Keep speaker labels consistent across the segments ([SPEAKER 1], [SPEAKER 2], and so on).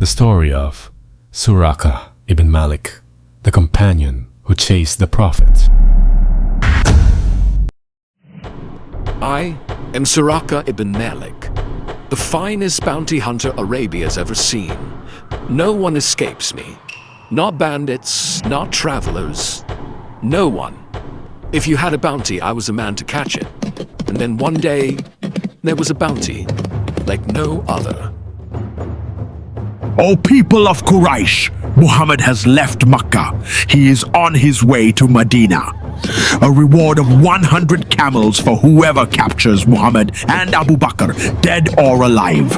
[SPEAKER 1] The story of Suraqah ibn Malik, the companion who chased the Prophet.
[SPEAKER 2] I am Suraqah ibn Malik, the finest bounty hunter Arabia's ever seen. No one escapes me. Not bandits, not travelers. No one. If you had a bounty, I was a man to catch it. And then one day, there was a bounty like no other.
[SPEAKER 3] O people of Quraysh, Muhammad has left Makkah. He is on his way to Medina. A reward of 100 camels for whoever captures Muhammad and Abu Bakr, dead or alive.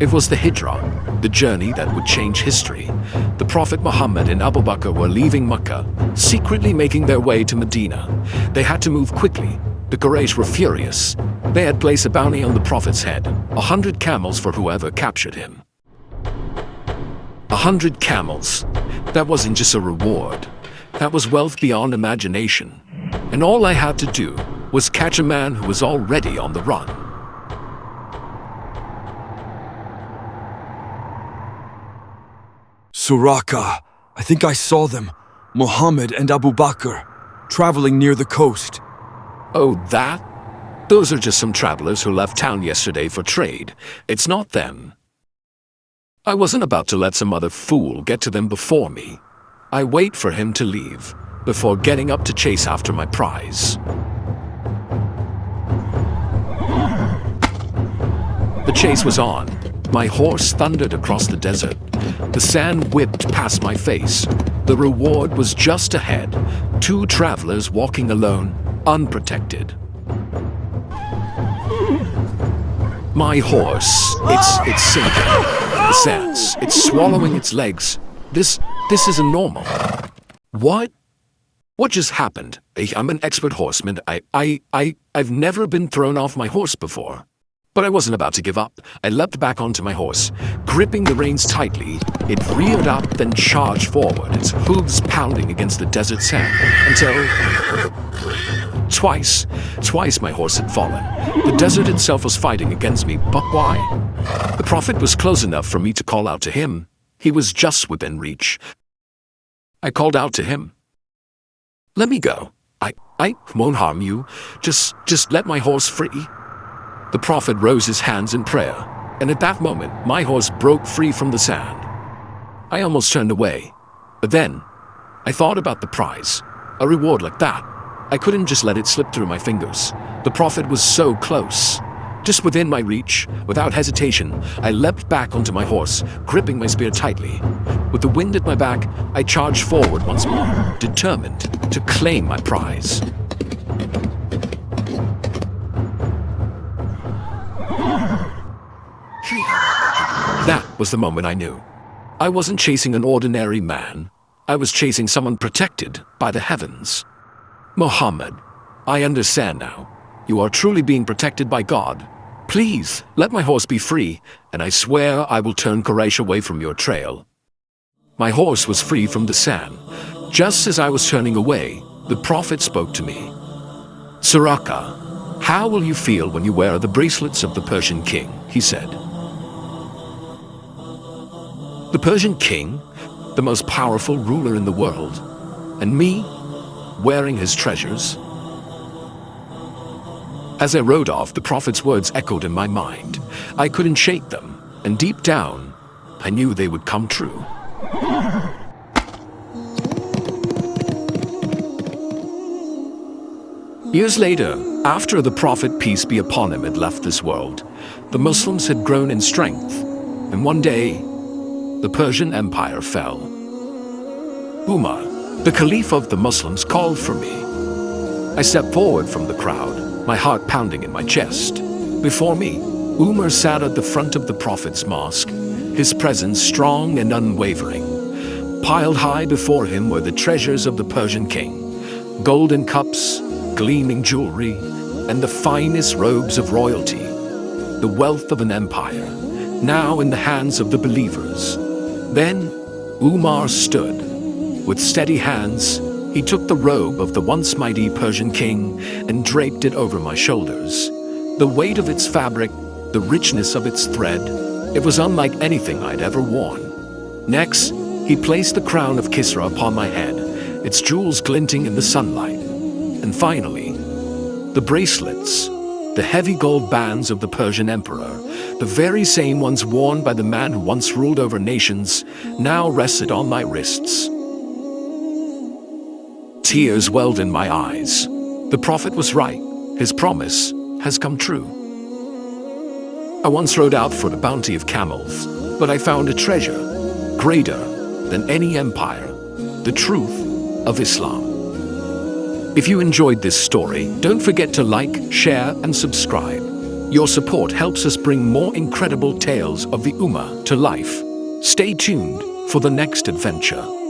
[SPEAKER 2] It was the Hijrah, the journey that would change history. The Prophet Muhammad and Abu Bakr were leaving Makkah, secretly making their way to Medina. They had to move quickly. The Quraysh were furious. They had placed a bounty on the Prophet's head, 100 camels for whoever captured him. 100 camels. That wasn't just a reward. That was wealth beyond imagination. And all I had to do was catch a man who was already on the run.
[SPEAKER 4] Suraqah, I think I saw them. Muhammad and Abu Bakr, traveling near the coast.
[SPEAKER 2] Oh, that? Those are just some travelers who left town yesterday for trade. It's not them. I wasn't about to let some other fool get to them before me. I wait for him to leave, before getting up to chase after my prize. The chase was on. My horse thundered across the desert. The sand whipped past my face. The reward was just ahead. 2 travelers walking alone, unprotected. My horse, it's sinking. The sands, it's swallowing its legs. This isn't normal. What? What just happened? I'm an expert horseman. I've never been thrown off my horse before. But I wasn't about to give up. I leapt back onto my horse. Gripping the reins tightly, it reared up, then charged forward, its hooves pounding against the desert sand, until... Twice my horse had fallen. The desert itself was fighting against me, but why? The Prophet was close enough for me to call out to him. He was just within reach. I called out to him. Let me go. I won't harm you. Just let my horse free. The Prophet rose his hands in prayer, and at that moment, my horse broke free from the sand. I almost turned away, but then I thought about the prize. A reward like that, I couldn't just let it slip through my fingers. The Prophet was so close. Just within my reach, without hesitation, I leapt back onto my horse, gripping my spear tightly. With the wind at my back, I charged forward once more, determined to claim my prize. That was the moment I knew. I wasn't chasing an ordinary man. I was chasing someone protected by the heavens. Muhammad, I understand now. You are truly being protected by God. Please, let my horse be free, and I swear I will turn Quraysh away from your trail. My horse was free from the sand. Just as I was turning away, the Prophet spoke to me. Suraqah, how will you feel when you wear the bracelets of the Persian king? He said. The Persian king, the most powerful ruler in the world, and me, wearing his treasures. As I rode off, the Prophet's words echoed in my mind. I couldn't shake them, and deep down, I knew they would come true. Years later, after the Prophet, peace be upon him, had left this world, the Muslims had grown in strength, and one day, the Persian Empire fell. Umar, the Caliph of the Muslims, called for me. I stepped forward from the crowd, my heart pounding in my chest. Before me, Umar sat at the front of the Prophet's mosque, his presence strong and unwavering. Piled high before him were the treasures of the Persian king, golden cups, gleaming jewelry, and the finest robes of royalty, the wealth of an empire, now in the hands of the believers. Then Umar stood. With steady hands, he took the robe of the once mighty Persian king and draped it over my shoulders. The weight of its fabric, the richness of its thread, It was unlike anything I'd ever worn. Next, he placed the crown of Kisra upon my head, its jewels glinting in the sunlight. And finally, the bracelets, the heavy gold bands of the Persian emperor, the very same ones worn by the man who once ruled over nations, now rested on my wrists. Tears welled in my eyes. The prophet was right. His promise has come true. I once rode out for the bounty of camels, but I found a treasure greater than any empire, the truth of Islam. If you enjoyed this story, don't forget to like, share, and subscribe. Your support helps us bring more incredible tales of the Ummah to life. Stay tuned for the next adventure.